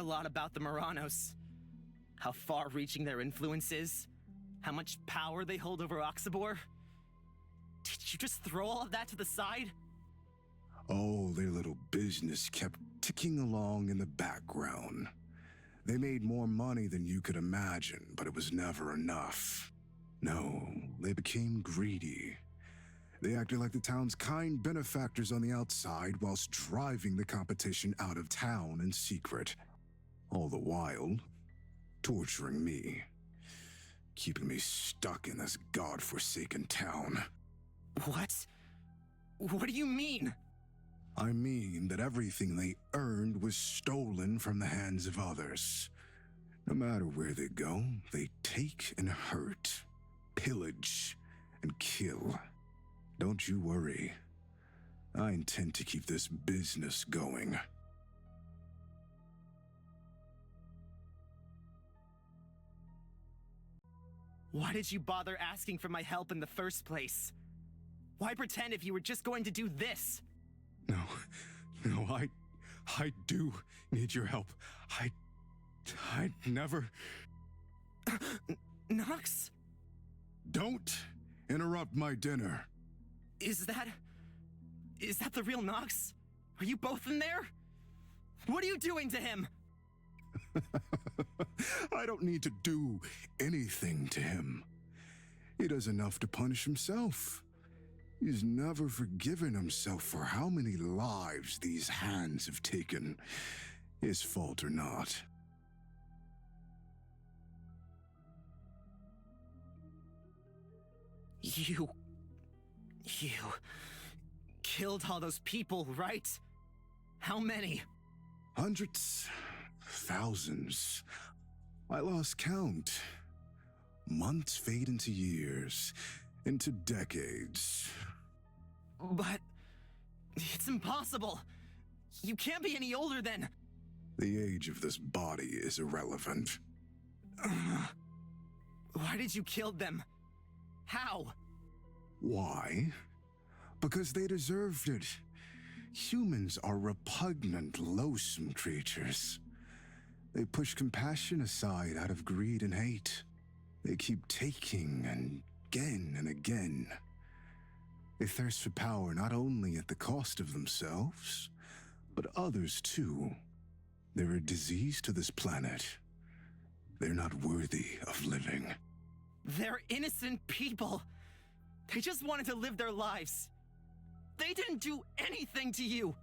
a lot about the Muranos. How far-reaching their influence is. How much power they hold over Oxabor. Did you just throw all of that to the side? Oh, their little business kept ticking along in the background. They made more money than you could imagine, but it was never enough. No, they became greedy. They acted like the town's kind benefactors on the outside whilst driving the competition out of town in secret. All the while, torturing me. Keeping me stuck in this godforsaken town. What? What do you mean? I mean that everything they earned was stolen from the hands of others. No matter where they go, they take and hurt, pillage, and kill. Don't you worry. I intend to keep this business going. Why did you bother asking for my help in the first place? Why pretend if you were just going to do this? No, I do need your help. I'd never... Nox? Don't interrupt my dinner. Is that the real Nox? Are you both in there? What are you doing to him? I don't need to do anything to him. He does enough to punish himself. He's never forgiven himself for how many lives these hands have taken, his fault or not. You killed all those people, right? How many? Hundreds, thousands. I lost count. Months fade into years, into decades. But it's impossible. You can't be any older than... The age of this body is irrelevant. Why did you kill them? How? Why? Because they deserved it. Humans are repugnant, loathsome creatures. They push compassion aside out of greed and hate. They keep taking and again. They thirst for power not only at the cost of themselves, but others too. They're a disease to this planet. They're not worthy of living. They're innocent people. They just wanted to live their lives. They didn't do anything to you.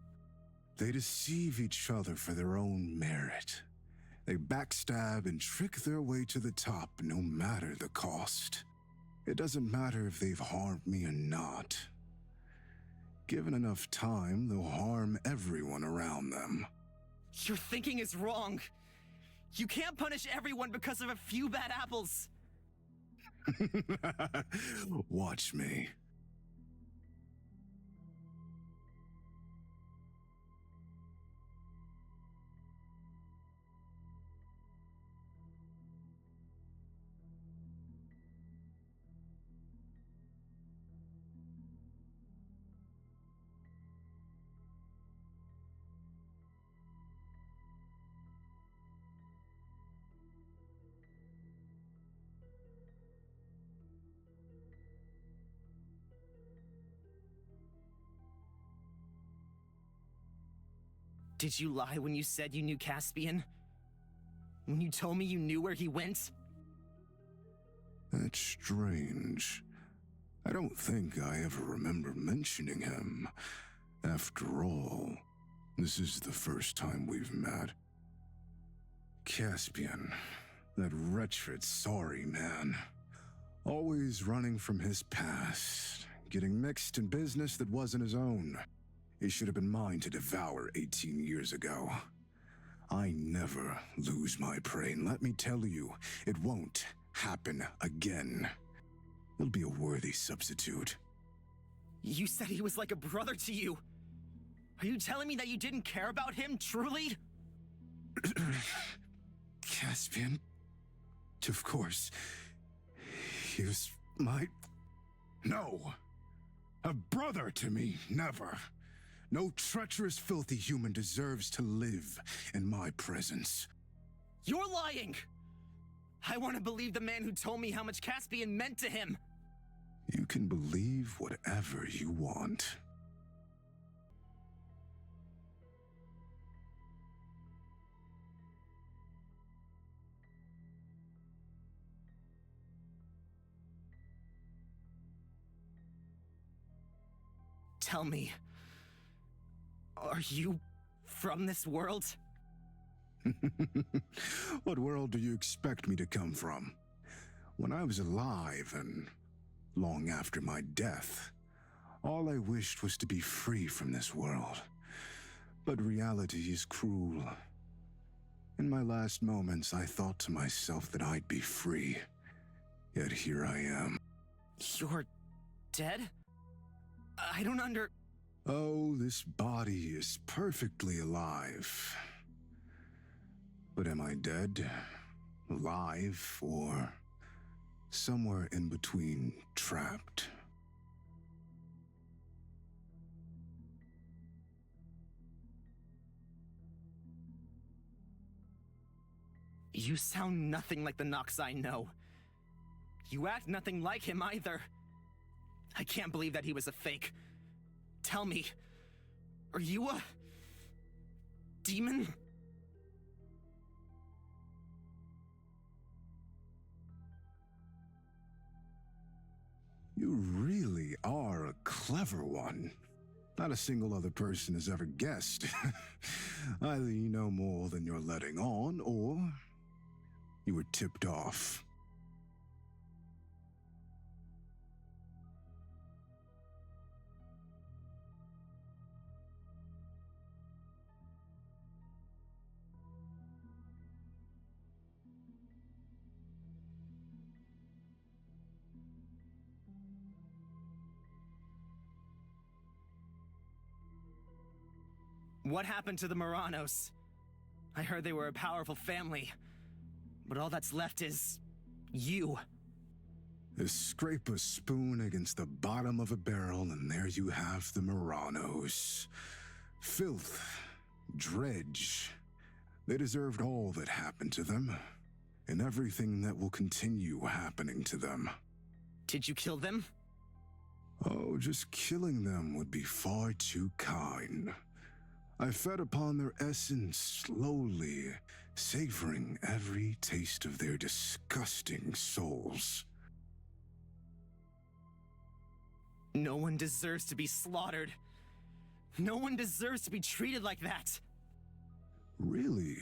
They deceive each other for their own merit. They backstab and trick their way to the top no matter the cost. It doesn't matter if they've harmed me or not. Given enough time, they'll harm everyone around them. Your thinking is wrong. You can't punish everyone because of a few bad apples. Watch me. Did you lie when you said you knew Caspian? When you told me you knew where he went? That's strange. I don't think I ever remember mentioning him. After all, this is the first time we've met. Caspian, that wretched, sorry man. Always running from his past, getting mixed in business that wasn't his own. He should have been mine to devour 18 years ago. I never lose my prey, and let me tell you, it won't happen again. He'll be a worthy substitute. You said he was like a brother to you. Are you telling me that you didn't care about him, truly? Caspian? Of course. He was my... No! A brother to me, never. No treacherous, filthy human deserves to live in my presence. You're lying! I want to believe the man who told me how much Caspian meant to him! You can believe whatever you want. Tell me, are you from this world? What world do you expect me to come from? When I was alive and long after my death, all I wished was to be free from this world. But reality is cruel. In my last moments, I thought to myself that I'd be free. Yet here I am. You're dead? I don't Oh, this body is perfectly alive. But am I dead, alive, or somewhere in between, trapped? You sound nothing like the Nox I know. You act nothing like him either. I can't believe that he was a fake. Tell me, are you a demon? You really are a clever one. Not a single other person has ever guessed. Either you know more than you're letting on, or you were tipped off. What happened to the Moranos? I heard they were a powerful family, but all that's left is you. Scrape a spoon against the bottom of a barrel, and there you have the Moranos. Filth, dredge. They deserved all that happened to them, and everything that will continue happening to them. Did you kill them? Oh, just killing them would be far too kind. I fed upon their essence slowly, savoring every taste of their disgusting souls. No one deserves to be slaughtered. No one deserves to be treated like that. Really?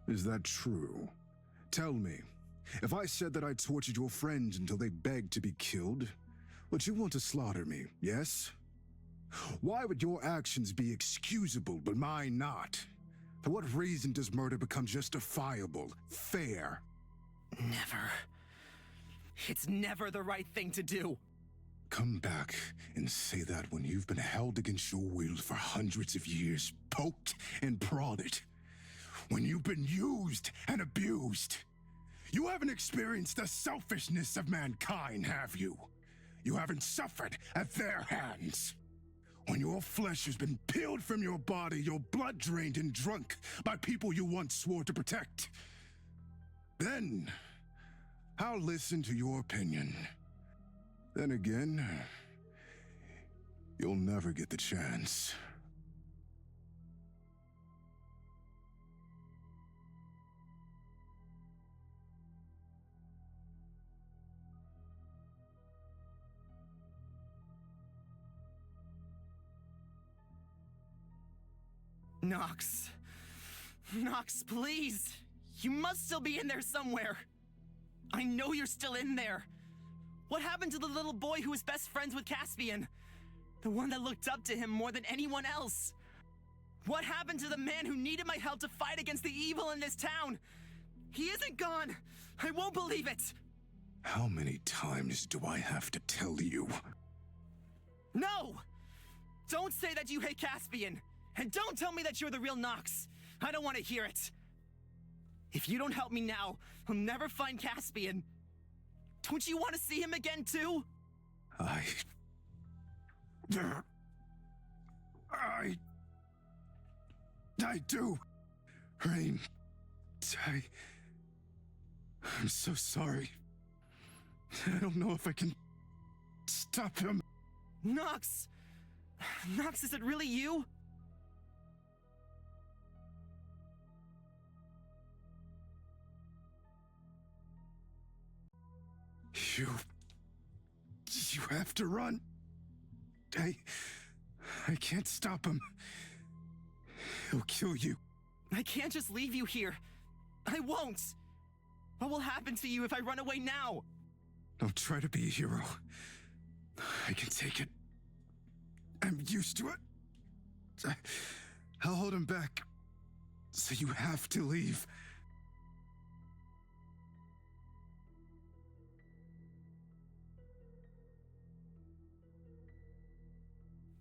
Is that true? Tell me, if I said that I tortured your friends until they begged to be killed, would you want to slaughter me, yes? Why would your actions be excusable, but mine not? For what reason does murder become justifiable, fair? Never. It's never the right thing to do. Come back and say that when you've been held against your will for hundreds of years, poked and prodded. When you've been used and abused. You haven't experienced the selfishness of mankind, have you? You haven't suffered at their hands. When your flesh has been peeled from your body, your blood drained and drunk by people you once swore to protect. Then, I'll listen to your opinion. Then again, you'll never get the chance. Nox. Nox, please. You must still be in there somewhere. I know you're still in there. What happened to the little boy who was best friends with Caspian? The one that looked up to him more than anyone else? What happened to the man who needed my help to fight against the evil in this town? He isn't gone. I won't believe it. How many times do I have to tell you? No! Don't say that you hate Caspian. And don't tell me that you're the real Nox. I don't want to hear it. If you don't help me now, I'll never find Caspian. Don't you want to see him again, too? I do. Rain, I'm so sorry. I don't know if I can stop him. Nox! Nox, is it really you? You have to run. I can't stop him. He'll kill you. I can't just leave you here. I won't. What will happen to you if I run away now? Don't try to be a hero. I can take it. I'm used to it. I'll hold him back. So you have to leave.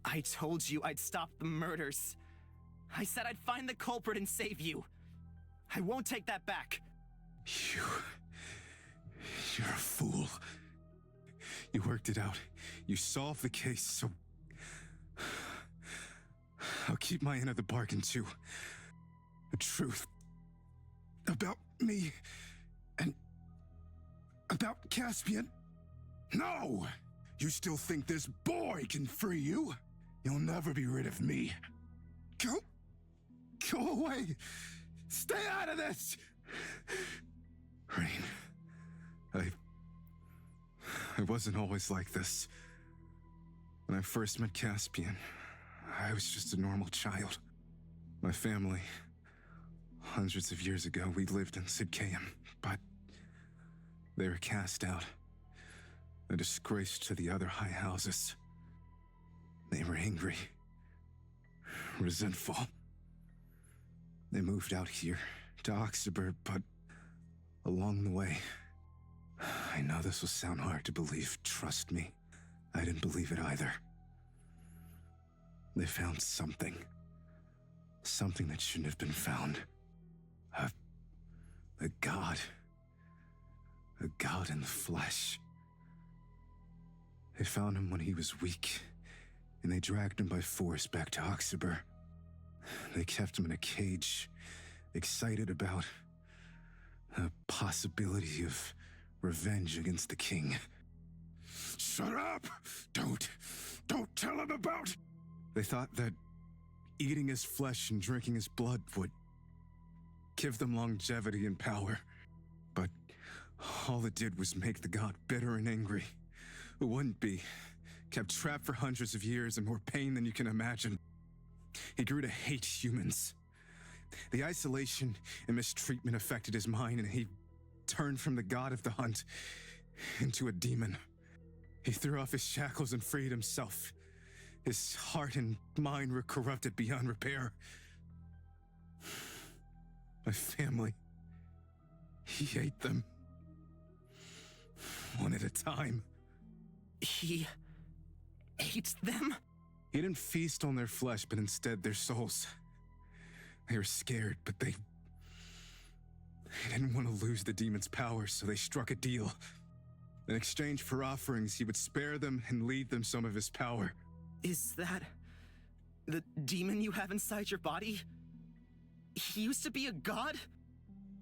I told you I'd stop the murders. I said I'd find the culprit and save you. I won't take that back. You're a fool. You worked it out. You solved the case, so I'll keep my end of the bargain too. The truth about me and about Caspian. No! You still think this boy can free you? You'll never be rid of me. Go away! Stay out of this! Rain, I wasn't always like this. When I first met Caspian, I was just a normal child. My family, hundreds of years ago, we lived in Sidcaeum, but they were cast out, a disgrace to the other high houses. They were angry, resentful. They moved out here to Oxford, but along the way, I know this will sound hard to believe. Trust me, I didn't believe it either. They found something that shouldn't have been found. A god in the flesh. They found him when he was weak, and they dragged him by force back to Oxford. They kept him in a cage, excited about the possibility of revenge against the king. Shut up! Don't tell him about... They thought that eating his flesh and drinking his blood would give them longevity and power. But all it did was make the god bitter and angry. Who wouldn't be? Kept trapped for hundreds of years in more pain than you can imagine. He grew to hate humans. The isolation and mistreatment affected his mind, and he turned from the god of the hunt into a demon. He threw off his shackles and freed himself. His heart and mind were corrupted beyond repair. My family, he ate them. One at a time. He ate them? He didn't feast on their flesh, but instead their souls. They were scared, but they didn't want to lose the demon's power, so they struck a deal. In exchange for offerings, he would spare them and lead them some of his power. Is that the demon you have inside your body? He used to be a god?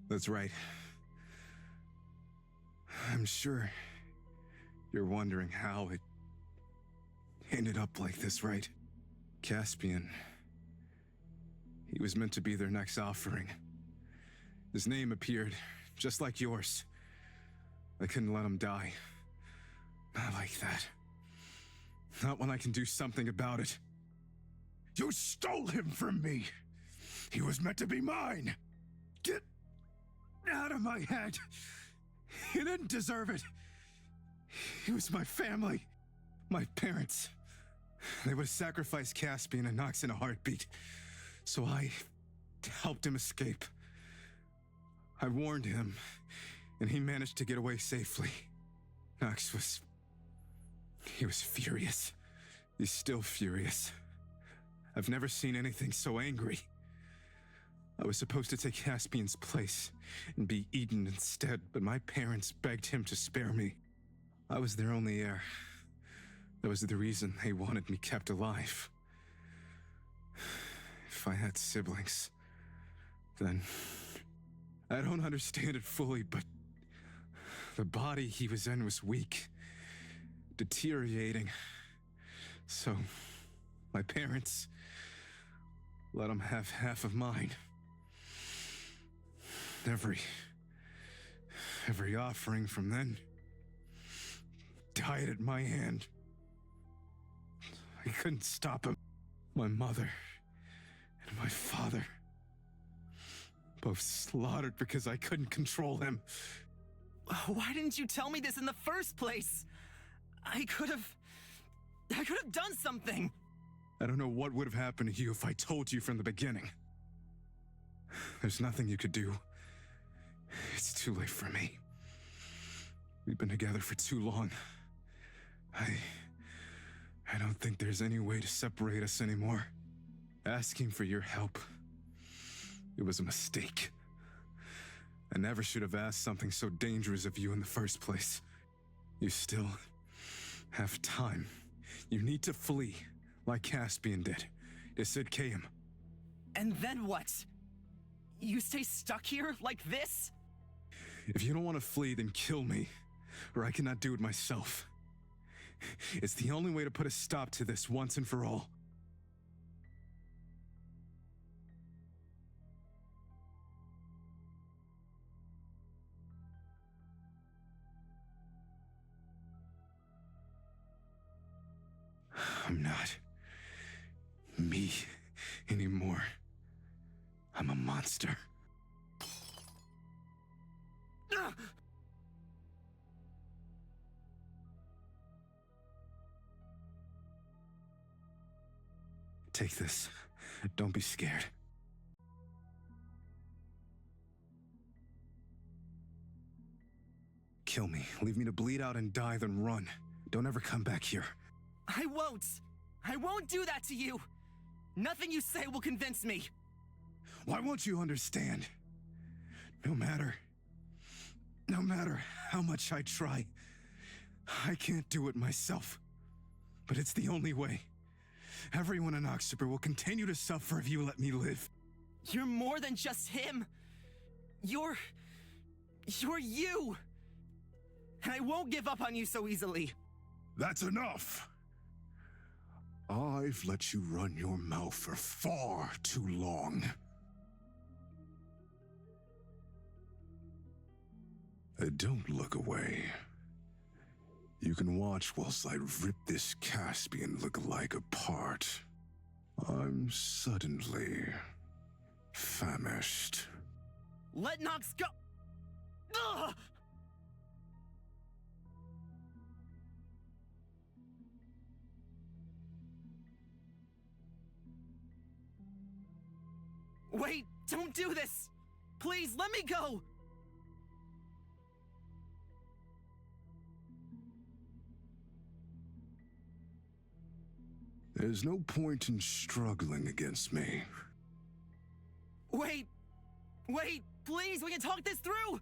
That's right. I'm sure you're wondering how it ended up like this, right? Caspian. He was meant to be their next offering. His name appeared, just like yours. I couldn't let him die. Not like that. Not when I can do something about it. You stole him from me! He was meant to be mine! Get out of my head! He didn't deserve it! He was my family, my parents. They would have sacrificed Caspian and Nox in a heartbeat. So I helped him escape. I warned him, and he managed to get away safely. Nox was furious. He's still furious. I've never seen anything so angry. I was supposed to take Caspian's place and be eaten instead, but my parents begged him to spare me. I was their only heir. That was the reason they wanted me kept alive. If I had siblings, then I don't understand it fully, but the body he was in was weak, deteriorating. So my parents let him have half of mine. Every offering from then died at my hand. I couldn't stop him. My mother and my father both slaughtered because I couldn't control him. Why didn't you tell me this in the first place? I could have done something. I don't know what would have happened to you if I told you from the beginning. There's nothing you could do. It's too late for me. We've been together for too long. I don't think there's any way to separate us anymore. Asking for your help, it was a mistake. I never should have asked something so dangerous of you in the first place. You still have time. You need to flee, like Caspian did. Isid Kayam. And then what? You stay stuck here like this? If you don't want to flee, then kill me, or I cannot do it myself. It's the only way to put a stop to this once and for all. I'm not me anymore. I'm a monster. Take this. Don't be scared. Kill me. Leave me to bleed out and die, then run. Don't ever come back here. I won't. I won't do that to you. Nothing you say will convince me. Why won't you understand? No matter how much I try, I can't do it myself. But it's the only way. Everyone in Oxford will continue to suffer if you let me live. You're more than just him. You're you. And I won't give up on you so easily. That's enough. I've let you run your mouth for far too long. Don't look away. You can watch whilst I rip this Caspian look-alike apart. I'm suddenly famished. Let Nox go. Ugh! Wait, don't do this! Please, let me go! There's no point in struggling against me. Wait, please, we can talk this through!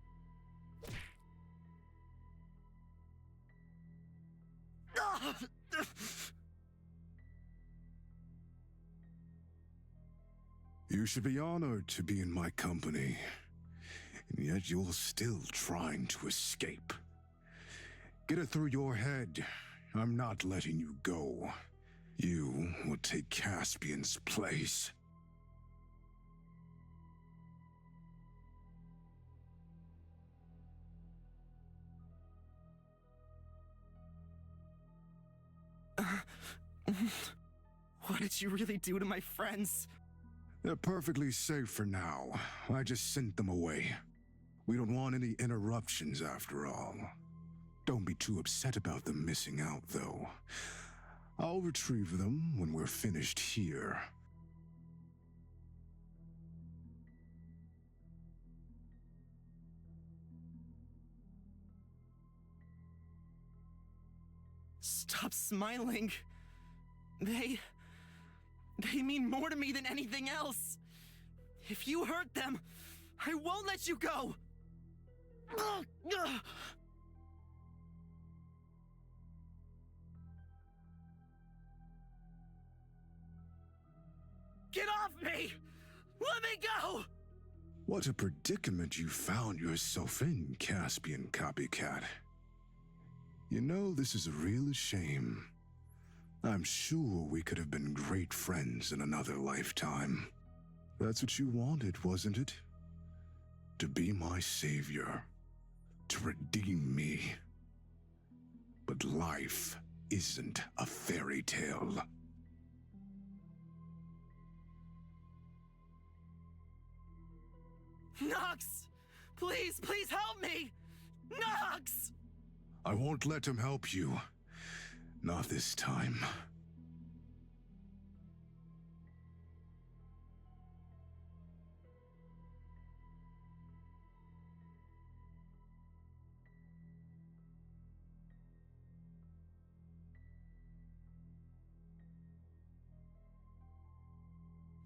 You should be honored to be in my company, and yet you're still trying to escape. Get it through your head. I'm not letting you go. You will take Caspian's place. What did you really do to my friends? They're perfectly safe for now. I just sent them away. We don't want any interruptions after all. Don't be too upset about them missing out, though. I'll retrieve them when we're finished here. Stop smiling. They mean more to me than anything else. If you hurt them, I won't let you go. Get off me! Let me go! What a predicament you found yourself in, Caspian copycat. You know, this is a real shame. I'm sure we could have been great friends in another lifetime. That's what you wanted, wasn't it? To be my savior. To redeem me. But life isn't a fairy tale. Nox! Please, please help me! Nox! I won't let him help you. Not this time.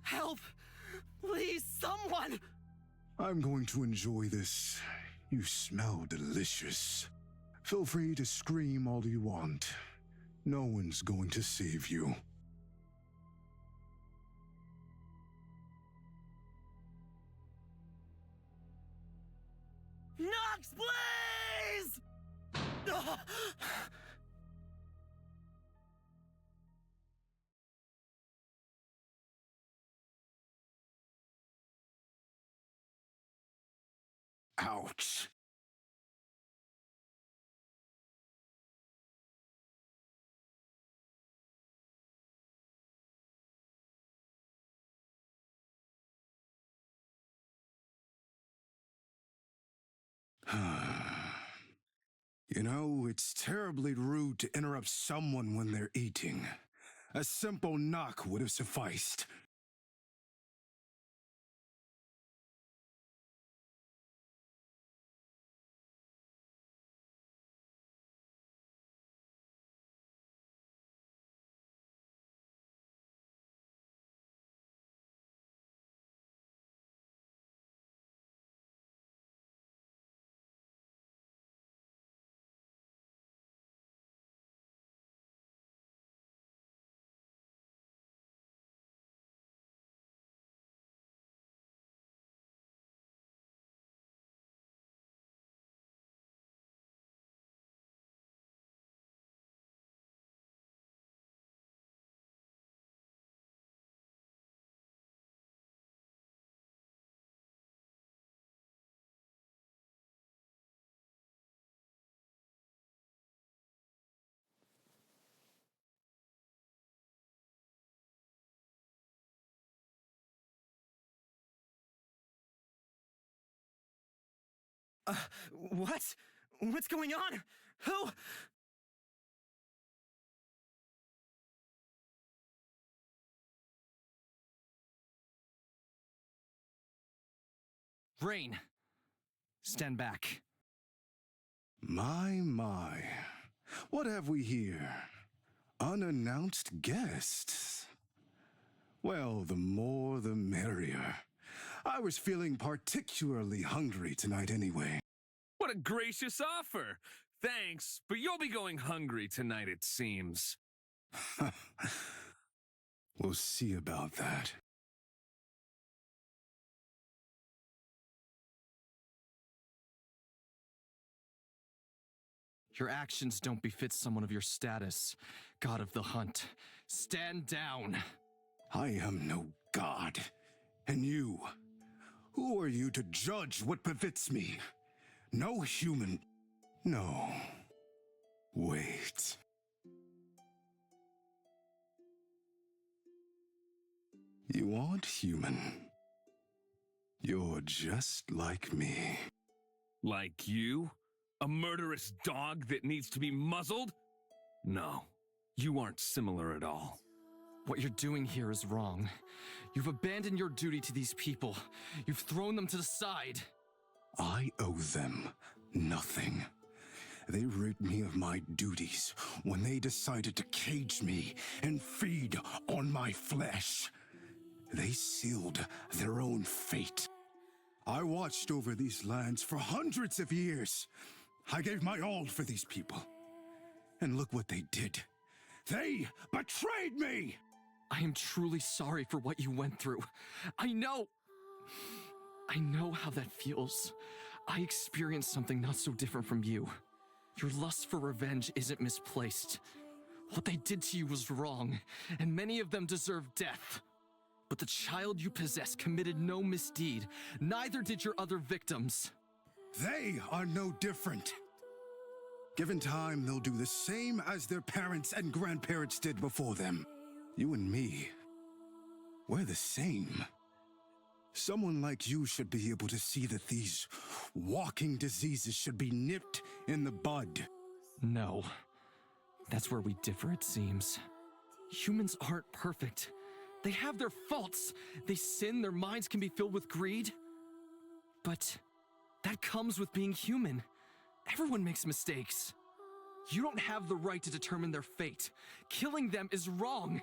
Help! Please, someone! I'm going to enjoy this. You smell delicious. Feel free to scream all you want. No one's going to save you. Nox, please! Ugh. Ouch. You know, it's terribly rude to interrupt someone when they're eating. A simple knock would have sufficed. What? What's going on? Who? Rain. Stand back. My. What have we here? Unannounced guests. Well, the more the merrier. I was feeling particularly hungry tonight anyway. What a gracious offer! Thanks, but you'll be going hungry tonight, it seems. We'll see about that. Your actions don't befit someone of your status. God of the hunt. Stand down. I am no god. And you? Who are you to judge what befits me? No human. No. Wait. You aren't human. You're just like me. Like you? A murderous dog that needs to be muzzled? No, you aren't similar at all. What you're doing here is wrong. You've abandoned your duty to these people. You've thrown them to the side. I owe them nothing. They rid me of my duties when they decided to cage me and feed on my flesh. They sealed their own fate. I watched over these lands for hundreds of years. I gave my all for these people. And look what they did. They betrayed me! I am truly sorry for what you went through. I know how that feels. I experienced something not so different from you. Your lust for revenge isn't misplaced. What they did to you was wrong, and many of them deserve death. But the child you possess committed no misdeed. Neither did your other victims. They are no different. Given time, they'll do the same as their parents and grandparents did before them. You and me, we're the same. Someone like you should be able to see that these walking diseases should be nipped in the bud. No. That's where we differ, it seems. Humans aren't perfect. They have their faults. They sin, their minds can be filled with greed. But that comes with being human. Everyone makes mistakes. You don't have the right to determine their fate. Killing them is wrong.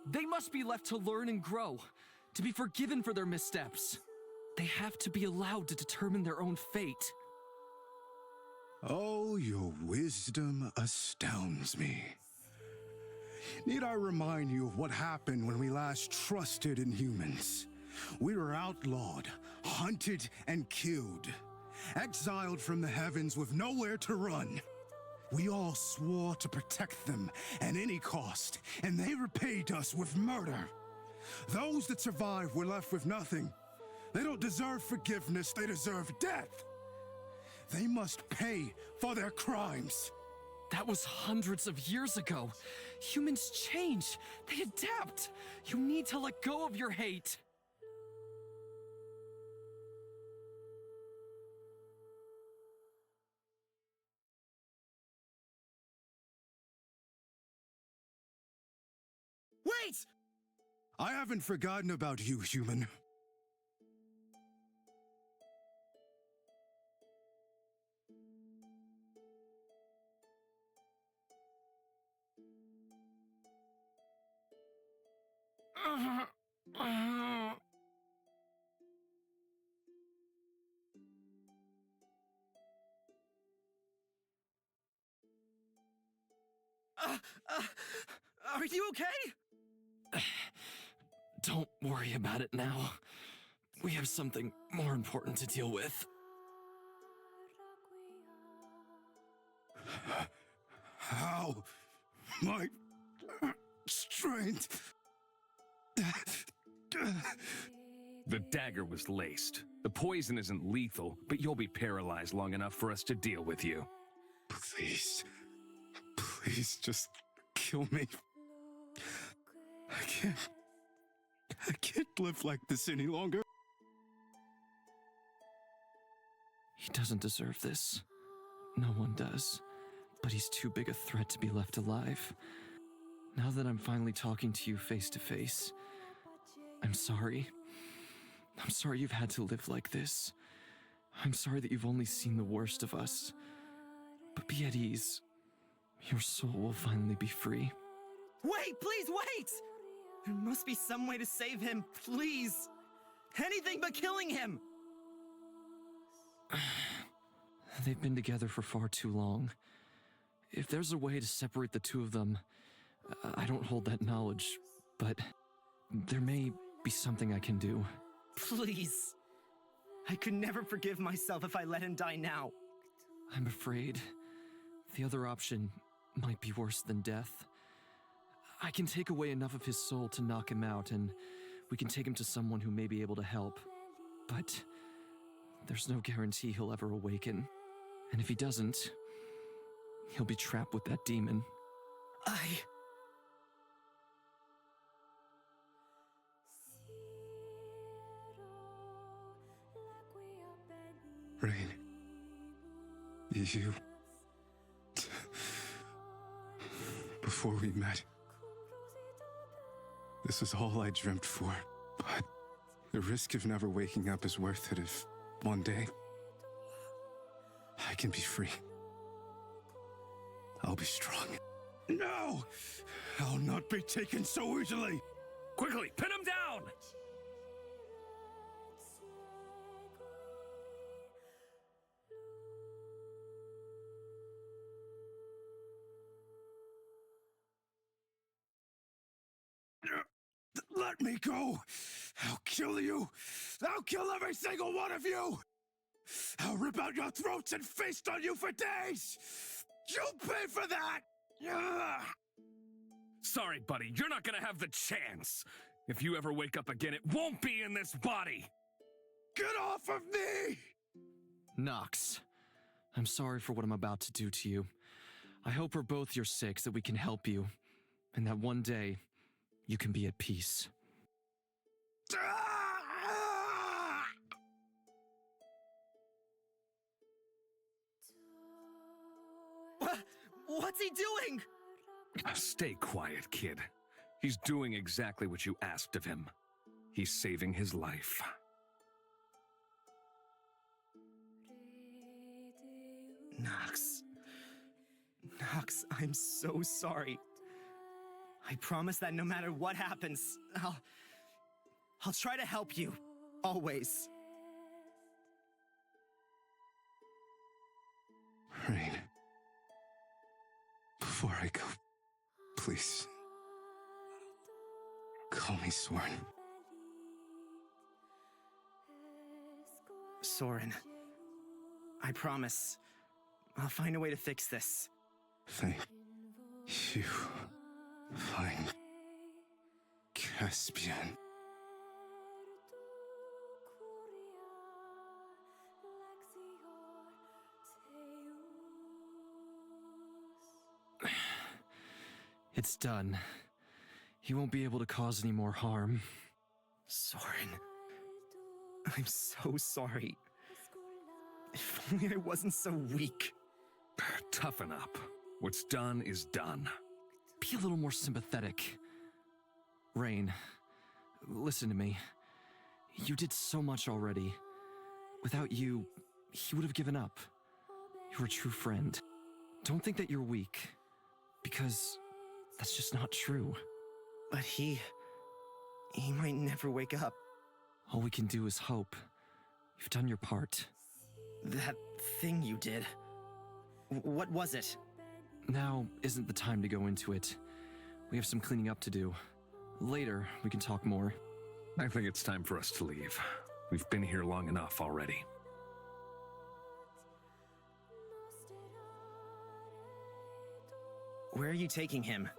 They must be left to learn and grow, to be forgiven for their missteps. They have to be allowed to determine their own fate. Oh, your wisdom astounds me. Need I remind you of what happened when we last trusted in humans? We were outlawed, hunted, and killed. Exiled from the heavens with nowhere to run. We all swore to protect them at any cost, and they repaid us with murder. Those that survived were left with nothing. They don't deserve forgiveness, they deserve death. They must pay for their crimes. That was hundreds of years ago. Humans change. They adapt. You need to let go of your hate. Wait! I haven't forgotten about you, human. Are you okay? Don't worry about it now. We have something more important to deal with. How? My strength. The dagger was laced. The poison isn't lethal, but you'll be paralyzed long enough for us to deal with you. Please. Please just kill me. I can't live like this any longer. He doesn't deserve this. No one does. But he's too big a threat to be left alive. Now that I'm finally talking to you face to face, I'm sorry. I'm sorry you've had to live like this. I'm sorry that you've only seen the worst of us. But be at ease. Your soul will finally be free. Wait, please wait! There must be some way to save him, please! Anything but killing him! They've been together for far too long. If there's a way to separate the two of them, I don't hold that knowledge, but there may be something I can do. Please. I could never forgive myself if I let him die now. I'm afraid the other option might be worse than death. I can take away enough of his soul to knock him out, and we can take him to someone who may be able to help. But there's no guarantee he'll ever awaken. And if he doesn't, he'll be trapped with that demon. Rain. You... Before we met, this is all I dreamt for, but the risk of never waking up is worth it if one day I can be free. I'll be strong. No! I'll not be taken so easily! Quickly, pin him down! let me go, I'll kill you. I'll kill every single one of you. I'll rip out your throats and feast on you for days. You'll pay for that. Ugh. Sorry, buddy, you're not gonna have the chance. If you ever wake up again, it won't be in this body. Get off of me! Nox, I'm sorry for what I'm about to do to you. I hope we're both your sakes that we can help you, and that one day you can be at peace. What's he doing? Stay quiet, kid. He's doing exactly what you asked of him. He's saving his life. Nox. Nox, I'm so sorry. I promise that no matter what happens, I'll try to help you. Always. Rain. Before I go, please. Call me Soren. Soren. I promise. I'll find a way to fix this. Thank you. Fine. Caspian. It's done. He won't be able to cause any more harm. Soren. I'm so sorry. If only I wasn't so weak. Toughen up. What's done is done. Be a little more sympathetic. Rain, listen to me. You did so much already. Without you, he would have given up. You're a true friend. Don't think that you're weak, because that's just not true. But he might never wake up. All we can do is hope. You've done your part. That thing you did. What was it? Now isn't the time to go into it. We have some cleaning up to do. Later, we can talk more. I think it's time for us to leave. We've been here long enough already. Where are you taking him?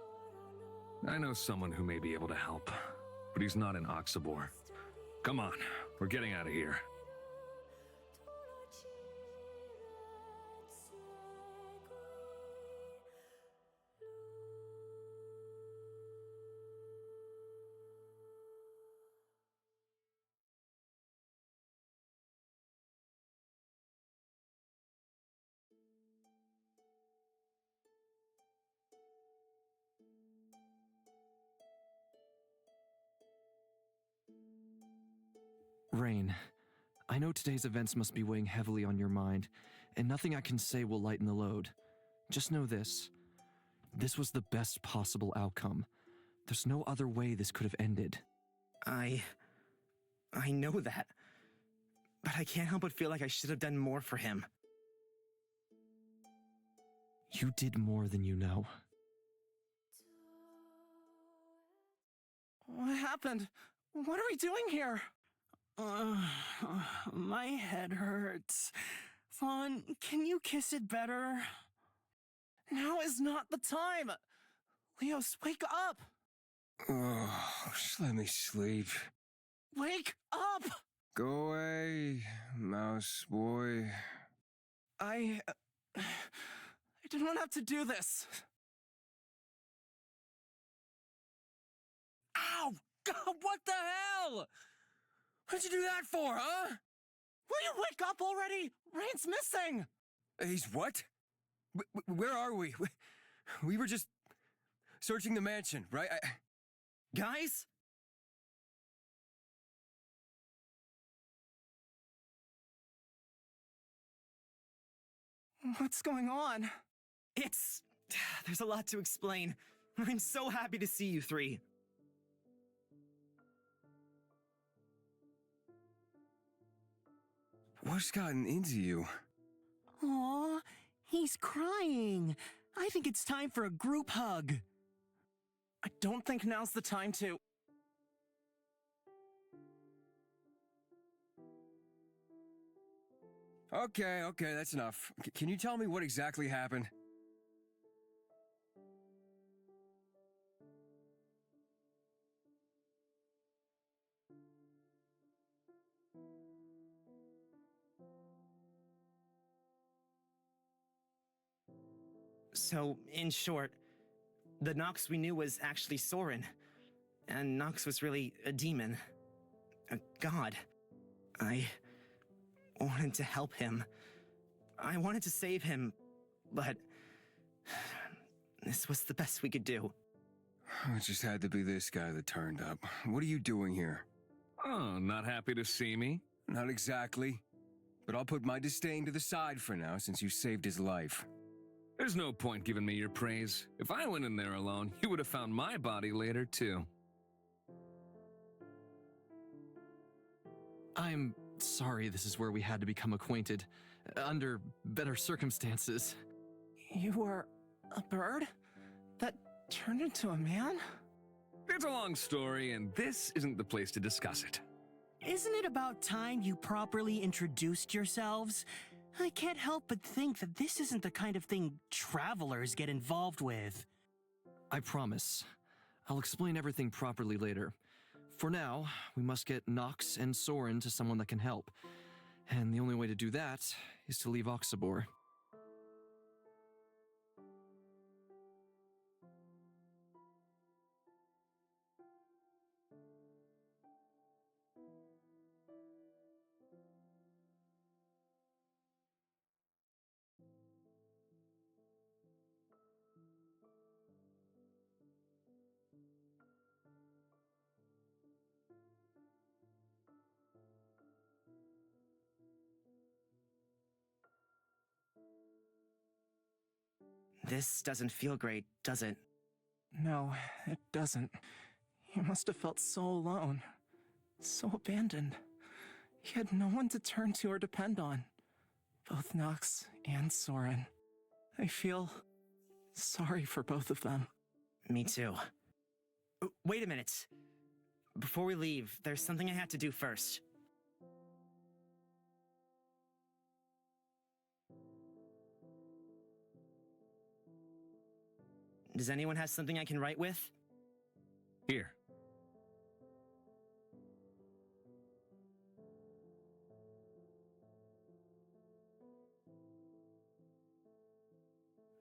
I know someone who may be able to help, but he's not in Oxabor. Come on, we're getting out of here. Rain, I know today's events must be weighing heavily on your mind, and nothing I can say will lighten the load. Just know this. This was the best possible outcome. There's no other way this could have ended. I know that. But I can't help but feel like I should have done more for him. You did more than you know. What happened? What are we doing here? My head hurts. Fawn, can you kiss it better? Now is not the time. Leos, wake up. Oh, just let me sleep. Wake up. Go away, mouse boy. I don't have to do this. Ow! God, what the hell? What'd you do that for, huh? Will you wake up already? Rain's missing! He's what? Where are we? We were just searching the mansion, right? Guys? What's going on? There's a lot to explain. I'm so happy to see you three. What's gotten into you? Aw, he's crying. I think it's time for a group hug. I don't think now's the time to... Okay, that's enough. Can you tell me what exactly happened? So, in short, the Nox we knew was actually Soren. And Nox was really a demon. A god. I wanted to help him. I wanted to save him, but this was the best we could do. It just had to be this guy that turned up. What are you doing here? Oh, not happy to see me? Not exactly. But I'll put my disdain to the side for now since you saved his life. There's no point giving me your praise. If I went in there alone, you would have found my body later, too. I'm sorry this is where we had to become acquainted, under better circumstances. You are a bird that turned into a man? It's a long story, and this isn't the place to discuss it. Isn't it about time you properly introduced yourselves? I can't help but think that this isn't the kind of thing travelers get involved with. I promise. I'll explain everything properly later. For now, we must get Nox and Soren to someone that can help. And the only way to do that is to leave Oxabor. This doesn't feel great, does it? No, it doesn't. He must have felt so alone, so abandoned. He had no one to turn to or depend on. Both Nox and Soren. I feel sorry for both of them. Me too. Wait a minute. Before we leave, there's something I have to do first. Does anyone have something I can write with? Here.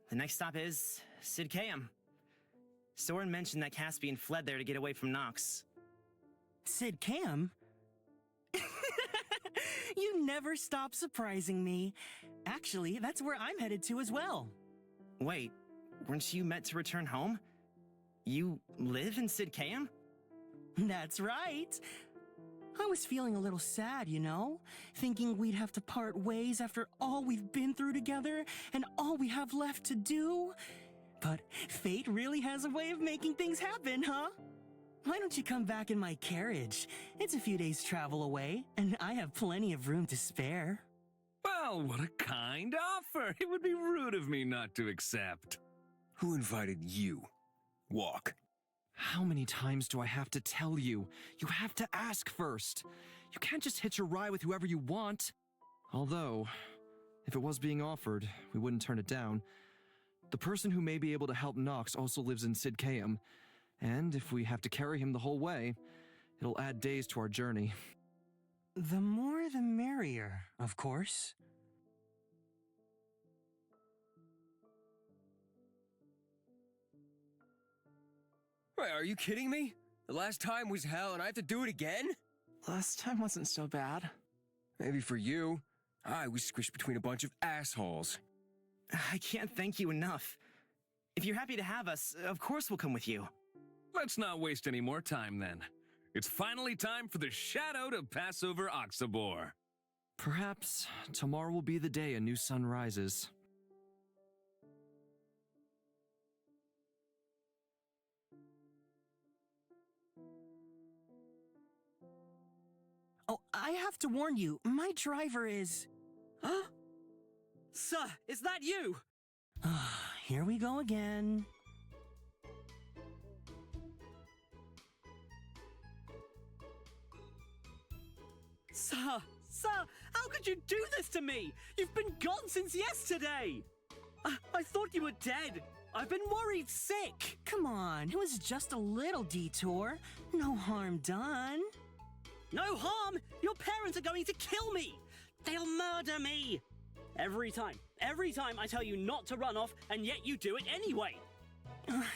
The next stop is Sidcaeum. Soren mentioned that Caspian fled there to get away from Nox. Sidcaeum? You never stop surprising me. Actually, that's where I'm headed to as well. Wait, weren't you meant to return home? You live in Sidcaeum? That's right. I was feeling a little sad, you know? Thinking we'd have to part ways after all we've been through together and all we have left to do. But fate really has a way of making things happen, huh? Why don't you come back in my carriage? It's a few days' travel away, and I have plenty of room to spare. Well, what a kind offer. It would be rude of me not to accept. Who invited you? Walk. How many times do I have to tell you? You have to ask first. You can't just hitch a ride with whoever you want. Although, if it was being offered, we wouldn't turn it down. The person who may be able to help Nox also lives in Sidcaeum, and if we have to carry him the whole way, it'll add days to our journey. The more the merrier, of course. Wait, are you kidding me? The last time was hell and I have to do it again? Last time wasn't so bad. Maybe for you. I was squished between a bunch of assholes. I can't thank you enough. If you're happy to have us, of course we'll come with you. Let's not waste any more time then. It's finally time for the shadow to pass over Oxabor. Perhaps tomorrow will be the day a new sun rises. Oh, I have to warn you, my driver is... Huh? Sir, is that you? Here we go again. Sir, How could you do this to me? You've been gone since yesterday! I thought you were dead. I've been worried sick. Come on, it was just a little detour. No harm done. No harm! Your parents are going to kill me! They'll murder me! Every time I tell you not to run off, and yet you do it anyway!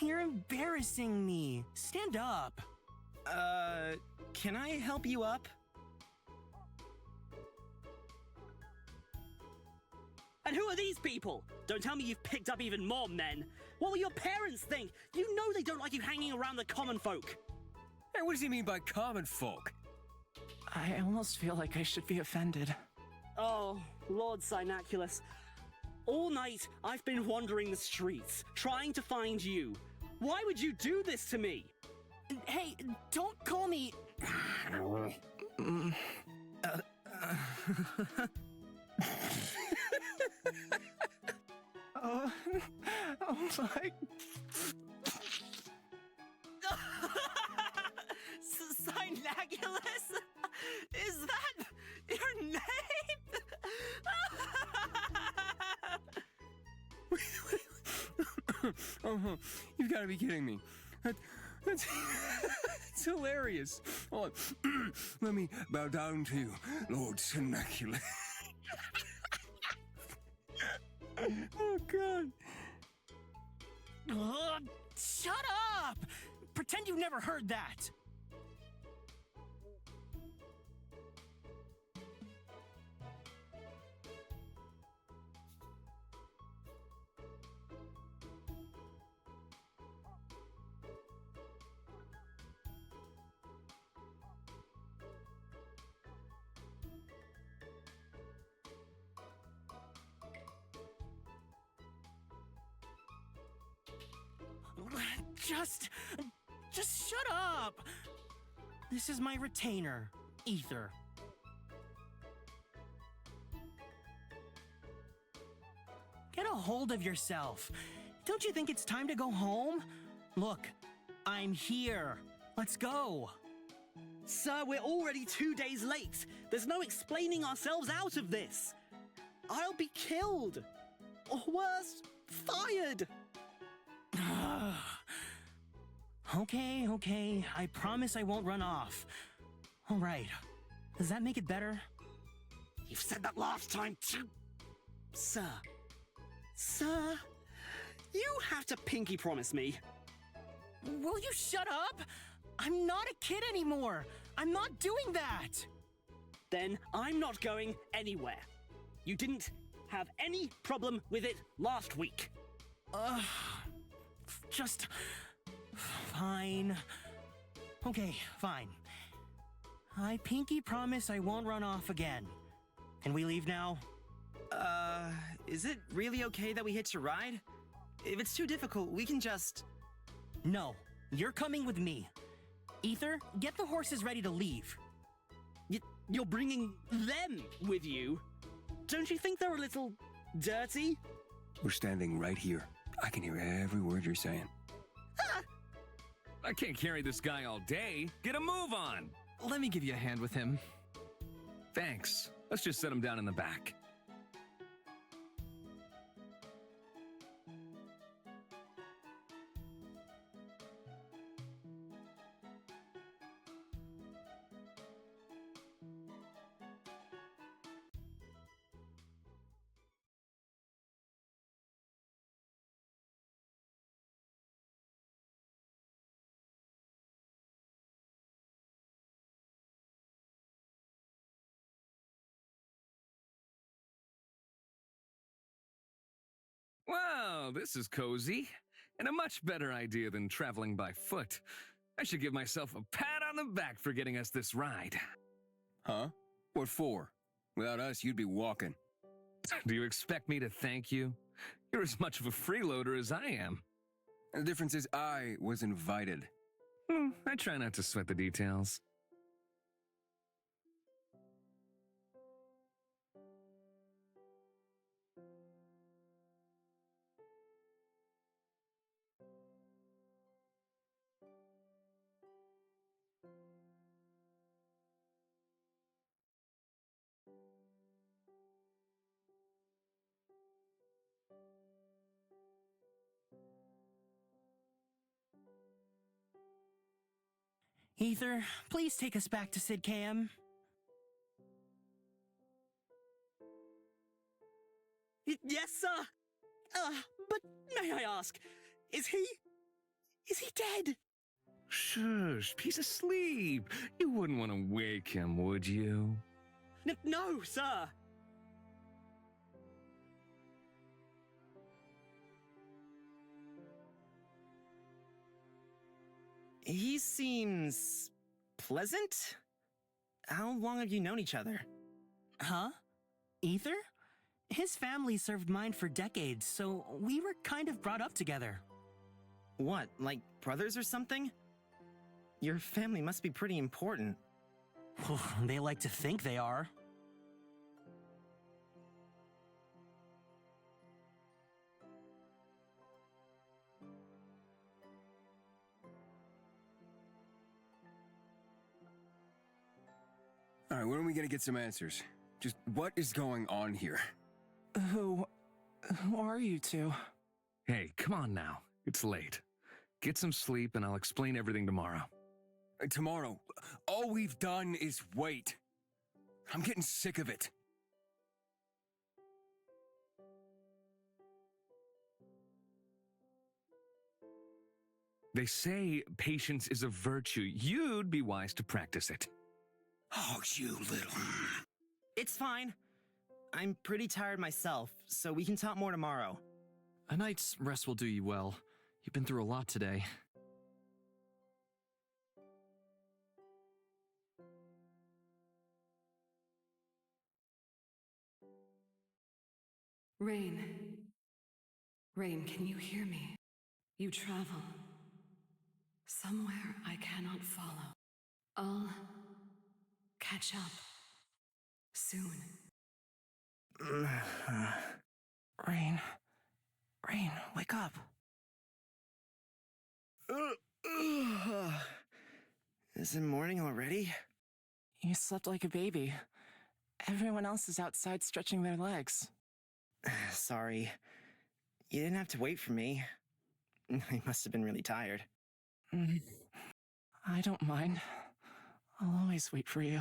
You're embarrassing me. Stand up. Can I help you up? And who are these people? Don't tell me you've picked up even more men. What will your parents think? You know they don't like you hanging around the common folk. Hey, what does he mean by common folk? I almost feel like I should be offended. Oh, Lord Synaculus. All night, I've been wandering the streets, trying to find you. Why would you do this to me? Hey, don't call me... Oh my... Synaculus? Is that your name? You've got to be kidding me. That's hilarious. Hold on. Let me bow down to you, Lord Synaculus. Oh, God. Shut up! Pretend you've never heard that. Just shut up! This is my retainer, Ether. Get a hold of yourself. Don't you think it's time to go home? Look, I'm here. Let's go. Sir, we're already 2 days late. There's no explaining ourselves out of this. I'll be killed. Or worse, fired. Okay. I promise I won't run off. All right. Does that make it better? You've said that last time too. Sir, you have to pinky promise me. Will you shut up? I'm not a kid anymore. I'm not doing that. Then I'm not going anywhere. You didn't have any problem with it last week. Just... fine. Okay, fine. I pinky promise I won't run off again. Can we leave now? Is it really okay that we hitch a ride? If it's too difficult, we can just... No, you're coming with me. Ether, get the horses ready to leave. You're bringing them with you? Don't you think they're a little dirty? We're standing right here. I can hear every word you're saying. I can't carry this guy all day. Get a move on. Let me give you a hand with him. Thanks. Let's just set him down in the back. Well, this is cozy, and a much better idea than traveling by foot. I should give myself a pat on the back for getting us this ride. Huh? What for? Without us, you'd be walking. Do you expect me to thank you? You're as much of a freeloader as I am. The difference is I was invited. I try not to sweat the details. Ether, please take us back to Sid KM. Yes, sir. But may I ask, is he dead? Shush, he's asleep. You wouldn't want to wake him, would you? No, sir. He seems pleasant? How long have you known each other? Huh? Ether? His family served mine for decades, so we were kind of brought up together. What, like brothers or something? Your family must be pretty important. They like to think they are. All right, when are we gonna get some answers? Just what is going on here? Who are you two? Hey, come on now. It's late. Get some sleep and I'll explain everything tomorrow. Tomorrow, all we've done is wait. I'm getting sick of it. They say patience is a virtue. You'd be wise to practice it. Oh, you little... It's fine. I'm pretty tired myself, so we can talk more tomorrow. A night's rest will do you well. You've been through a lot today. Rain. Rain, can you hear me? You travel. Somewhere I cannot follow. I'll catch up soon. Rain. Rain, wake up. Is it morning already? You slept like a baby. Everyone else is outside stretching their legs. Sorry. You didn't have to wait for me. I must have been really tired. I don't mind. I'll always wait for you.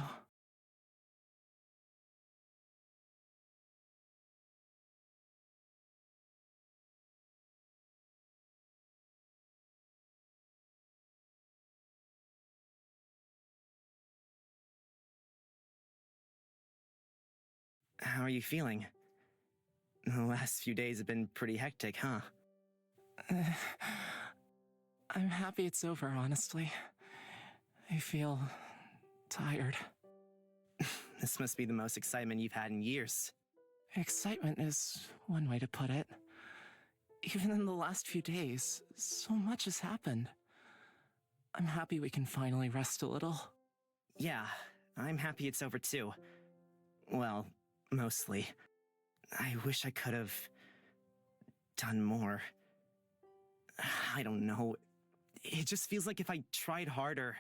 How are you feeling? The last few days have been pretty hectic, huh? I'm happy it's over, honestly. I feel tired. This must be the most excitement you've had in years. Excitement is one way to put it. Even in the last few days, so much has happened. I'm happy we can finally rest a little. Yeah, I'm happy it's over too. Well, mostly. I wish I could have done more. I don't know. It just feels like if I tried harder,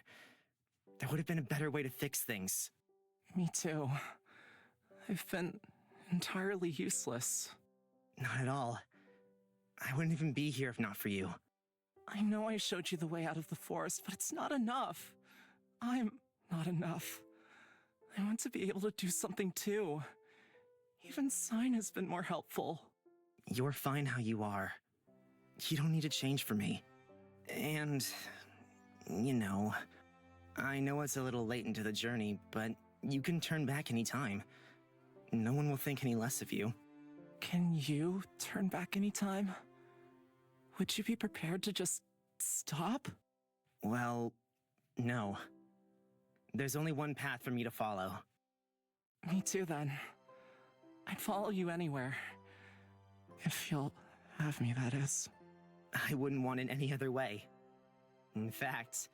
there would have been a better way to fix things. Me too. I've been entirely useless. Not at all. I wouldn't even be here if not for you. I know I showed you the way out of the forest, but it's not enough. I'm not enough. I want to be able to do something too. Even Sign has been more helpful. You're fine how you are. You don't need to change for me. And, you know, I know it's a little late into the journey, but you can turn back any time. No one will think any less of you. Can you turn back anytime? Would you be prepared to just stop? Well, no. There's only one path for me to follow. Me too, then. I'd follow you anywhere. If you'll have me, that is. I wouldn't want it any other way. In fact,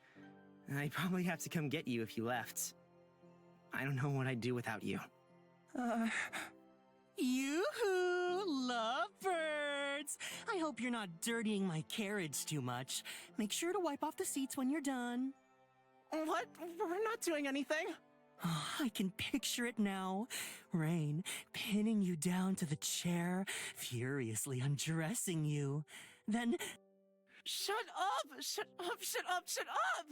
I'd probably have to come get you if you left. I don't know what I'd do without you. Yoo-hoo! Lovebirds! I hope you're not dirtying my carriage too much. Make sure to wipe off the seats when you're done. What? We're not doing anything. Oh, I can picture it now. Rain pinning you down to the chair, furiously undressing you. Then... Shut up! Shut up! Shut up! Shut up!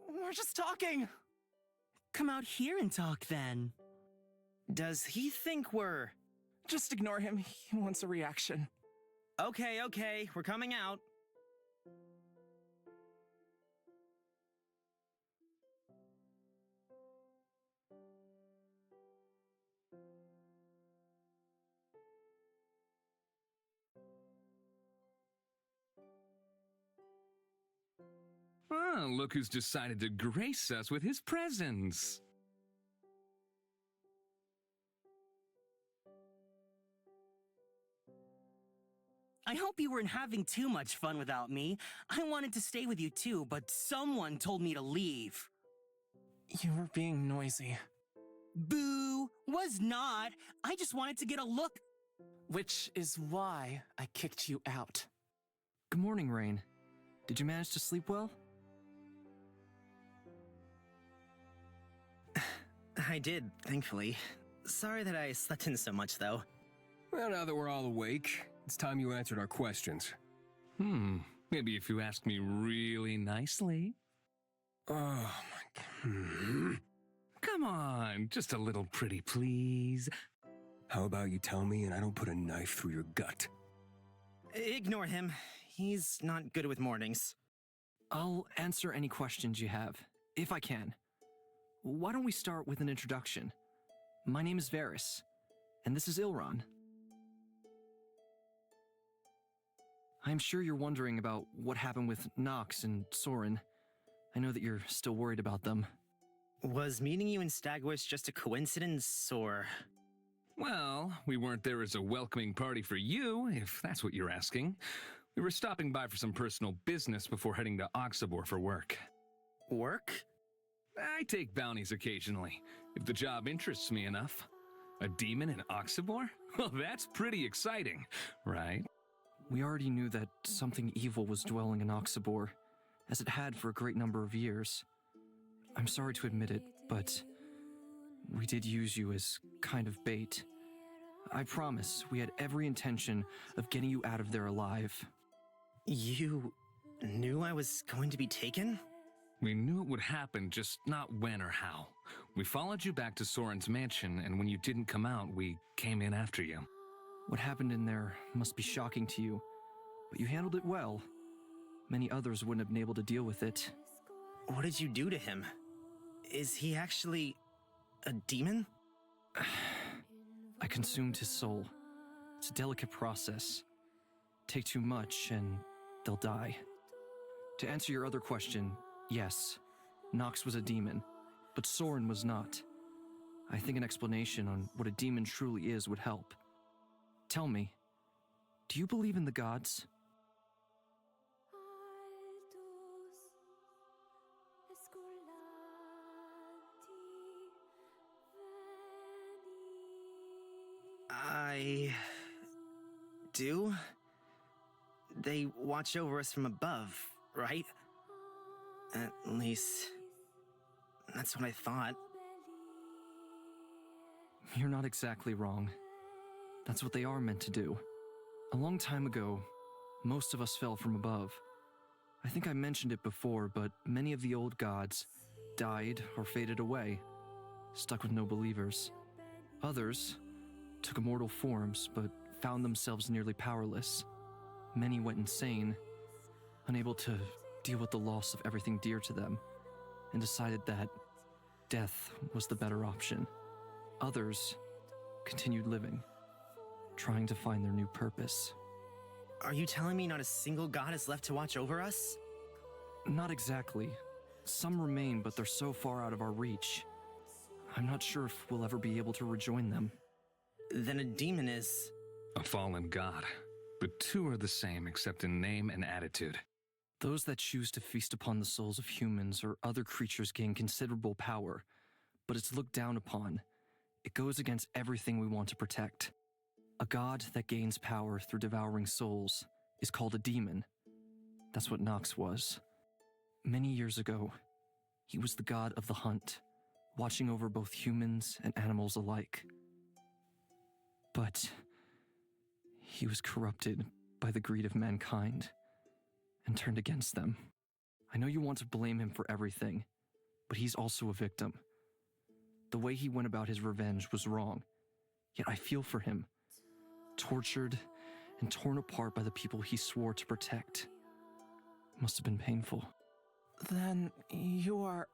We're just talking. Come out here and talk then. Does he think we're... Just ignore him. He wants a reaction. Okay, we're coming out. Oh, look who's decided to grace us with his presence. I hope you weren't having too much fun without me. I wanted to stay with you too, but someone told me to leave. You were being noisy. Boo! Was not. I just wanted to get a look. Which is why I kicked you out. Good morning, Rain. Did you manage to sleep well? I did, thankfully. Sorry that I slept in so much, though. Well, now that we're all awake, it's time you answered our questions. Maybe if you ask me really nicely. Oh, my God. Come on, just a little pretty please. How about you tell me and I don't put a knife through your gut? Ignore him. He's not good with mornings. I'll answer any questions you have, if I can. Why don't we start with an introduction? My name is Varys, and this is Ilron. I'm sure you're wondering about what happened with Nox and Soren. I know that you're still worried about them. Was meeting you in Stagwish just a coincidence, or...? Well, we weren't there as a welcoming party for you, if that's what you're asking. We were stopping by for some personal business before heading to Oxabor for work. Work? I take bounties occasionally, if the job interests me enough. A demon in Oxabor? Well, that's pretty exciting, right? We already knew that something evil was dwelling in Oxabor, as it had for a great number of years. I'm sorry to admit it, but we did use you as kind of bait. I promise we had every intention of getting you out of there alive. You knew I was going to be taken? We knew it would happen, just not when or how. We followed you back to Soren's mansion, and when you didn't come out, we came in after you. What happened in there must be shocking to you, but you handled it well. Many others wouldn't have been able to deal with it. What did you do to him? Is he actually a demon? I consumed his soul. It's a delicate process. Take too much and they'll die. To answer your other question, yes, Nox was a demon, but Soren was not. I think an explanation on what a demon truly is would help. Tell me, do you believe in the gods? I do? They watch over us from above, right? At least, that's what I thought. You're not exactly wrong. That's what they are meant to do. A long time ago, most of us fell from above. I think I mentioned it before, but many of the old gods died or faded away, stuck with no believers. Others took immortal forms, but found themselves nearly powerless. Many went insane, unable to deal with the loss of everything dear to them, and decided that death was the better option. Others continued living, trying to find their new purpose. Are you telling me not a single god is left to watch over us? Not exactly. Some remain, but they're so far out of our reach. I'm not sure if we'll ever be able to rejoin them. Then a demon is... A fallen god. The two are the same except in name and attitude. Those that choose to feast upon the souls of humans or other creatures gain considerable power, but it's looked down upon. It goes against everything we want to protect. A god that gains power through devouring souls is called a demon. That's what Nox was. Many years ago, he was the god of the hunt, watching over both humans and animals alike. But he was corrupted by the greed of mankind and turned against them. I know you want to blame him for everything, but he's also a victim. The way he went about his revenge was wrong, yet I feel for him, tortured and torn apart by the people he swore to protect. It must have been painful. Then you are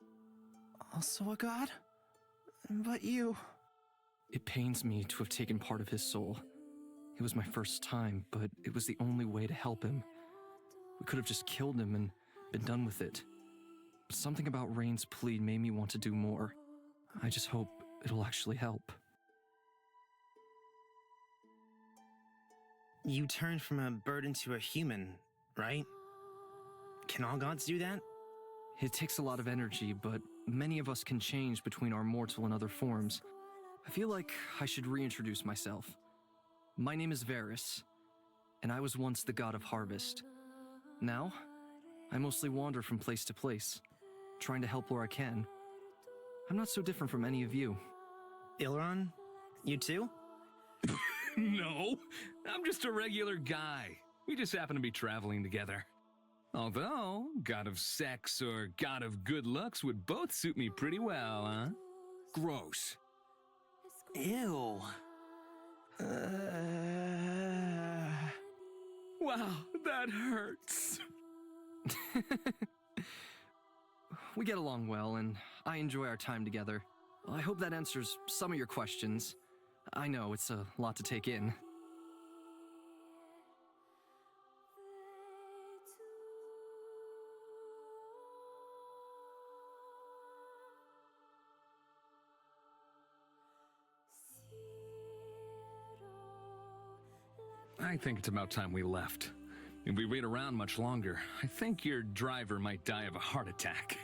also a god? But you... It pains me to have taken part of his soul. It was my first time, but it was the only way to help him. We could have just killed him and been done with it. Something about Rain's plea made me want to do more. I just hope it'll actually help. You turned from a bird into a human, right? Can all gods do that? It takes a lot of energy, but many of us can change between our mortal and other forms. I feel like I should reintroduce myself. My name is Varus, and I was once the god of harvest. Now, I mostly wander from place to place, trying to help where I can. I'm not so different from any of you. Ilron? You too? No, I'm just a regular guy. We just happen to be traveling together. Although, god of sex or god of good looks would both suit me pretty well, huh? Gross. Ew. Wow, that hurts. We get along well, and I enjoy our time together. I hope that answers some of your questions. I know it's a lot to take in. I think it's about time we left. If we wait around much longer, I think your driver might die of a heart attack.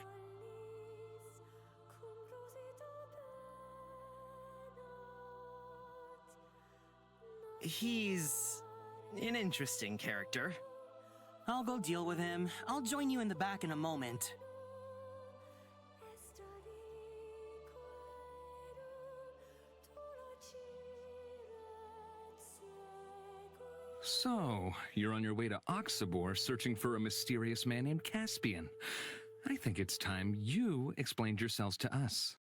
He's an interesting character. I'll go deal with him. I'll join you in the back in a moment. So, you're on your way to Oxabor searching for a mysterious man named Caspian. I think it's time you explained yourselves to us.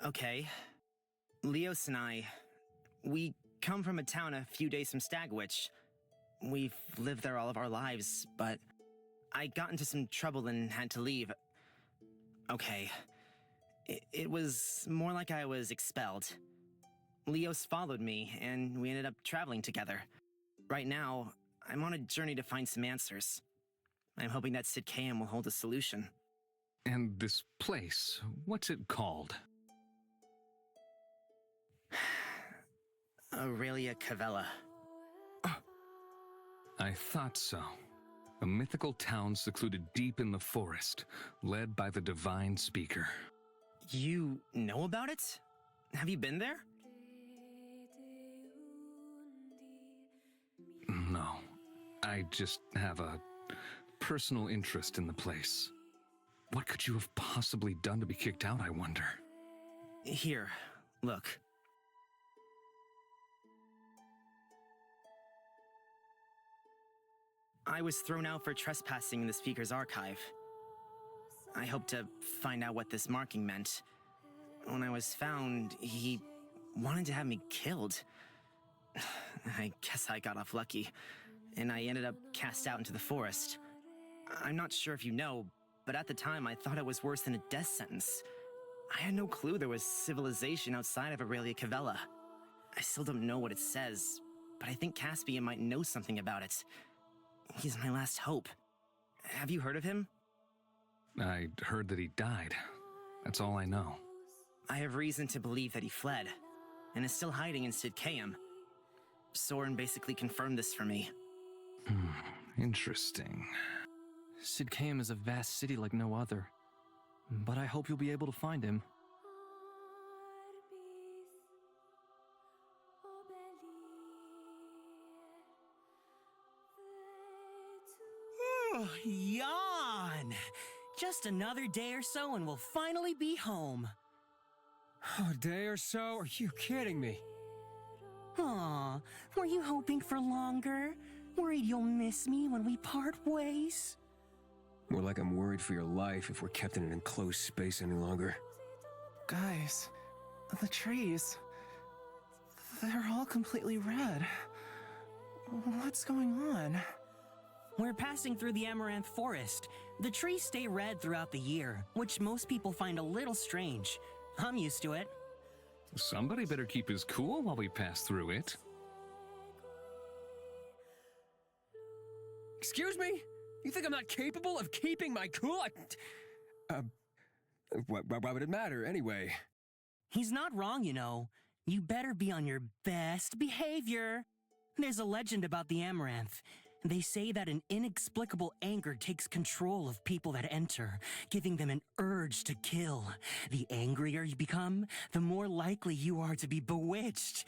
Okay. Leos and I, we come from a town a few days from Stagwitch. We've lived there all of our lives, but I got into some trouble and had to leave. Okay. It was more like I was expelled. Leos followed me, and we ended up traveling together. Right now, I'm on a journey to find some answers. I'm hoping that Sid Kayam will hold a solution. And this place, what's it called? Aurelia Cavella. I thought so. A mythical town secluded deep in the forest, led by the divine speaker. You know about it? Have you been there? No. I just have a personal interest in the place. What could you have possibly done to be kicked out, I wonder? Here, look. I was thrown out for trespassing in the speaker's archive. I hoped to find out what this marking meant. When I was found, he wanted to have me killed. I guess I got off lucky, and I ended up cast out into the forest. I'm not sure if you know, but at the time I thought it was worse than a death sentence. I had no clue there was civilization outside of Aurelia Cavella. I still don't know what it says, but I think Caspian might know something about it. He's my last hope. Have you heard of him? I heard that he died. That's all I know. I have reason to believe that he fled, and is still hiding in Sid Kayam. Soren basically confirmed this for me. Interesting. Sid Kayam is a vast city like no other. But I hope you'll be able to find him. Yawn! Just another day or so and we'll finally be home. A day or so? Are you kidding me? Aw, were you hoping for longer? Worried you'll miss me when we part ways? More like I'm worried for your life if we're kept in an enclosed space any longer. Guys, the trees. They're all completely red. What's going on? We're passing through the Amaranth Forest. The trees stay red throughout the year, which most people find a little strange. I'm used to it. Somebody better keep his cool while we pass through it. Excuse me? You think I'm not capable of keeping my cool? Why would it matter anyway? He's not wrong, you know. You better be on your best behavior. There's a legend about the Amaranth. They say that an inexplicable anger takes control of people that enter, giving them an urge to kill. The angrier you become, the more likely you are to be bewitched.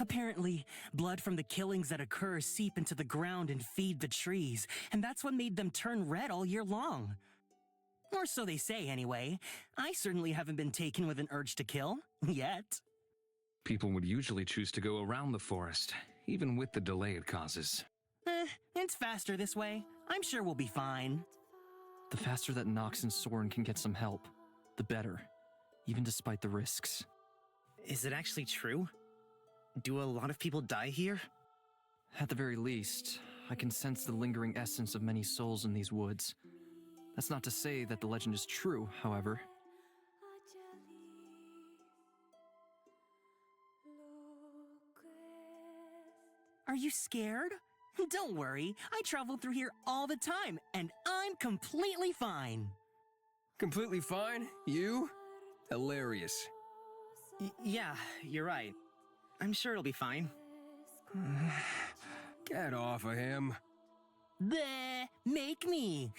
Apparently, blood from the killings that occur seep into the ground and feed the trees, and that's what made them turn red all year long. Or so they say, anyway. I certainly haven't been taken with an urge to kill, yet. People would usually choose to go around the forest, even with the delay it causes. It's faster this way. I'm sure we'll be fine. The faster that Nox and Soren can get some help, the better, even despite the risks. Is it actually true? Do a lot of people die here? At the very least, I can sense the lingering essence of many souls in these woods. That's not to say that the legend is true, however. Are you scared? Don't worry, I travel through here all the time, and I'm completely fine. Completely fine? You? Hilarious. Yeah, you're right. I'm sure it'll be fine. Get off of him. Bleh, make me.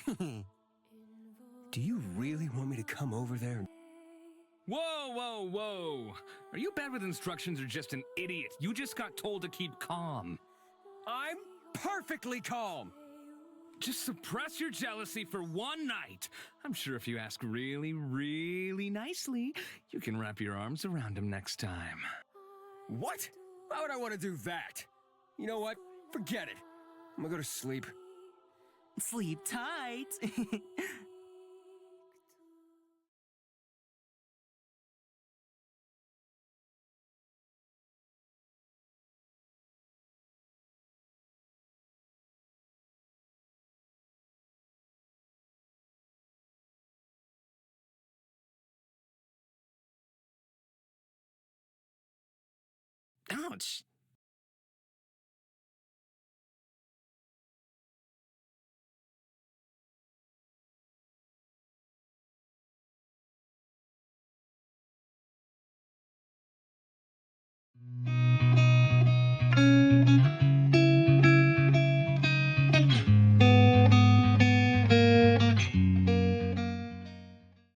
Do you really want me to come over there? Whoa, whoa, whoa! Are you bad with instructions or just an idiot? You just got told to keep calm. I'm perfectly calm. Just suppress your jealousy for one night. I'm sure if you ask really, really nicely, you can wrap your arms around him next time. What? Why would I want to do that? You know what? Forget it. I'm gonna go to sleep. Sleep tight. Ouch!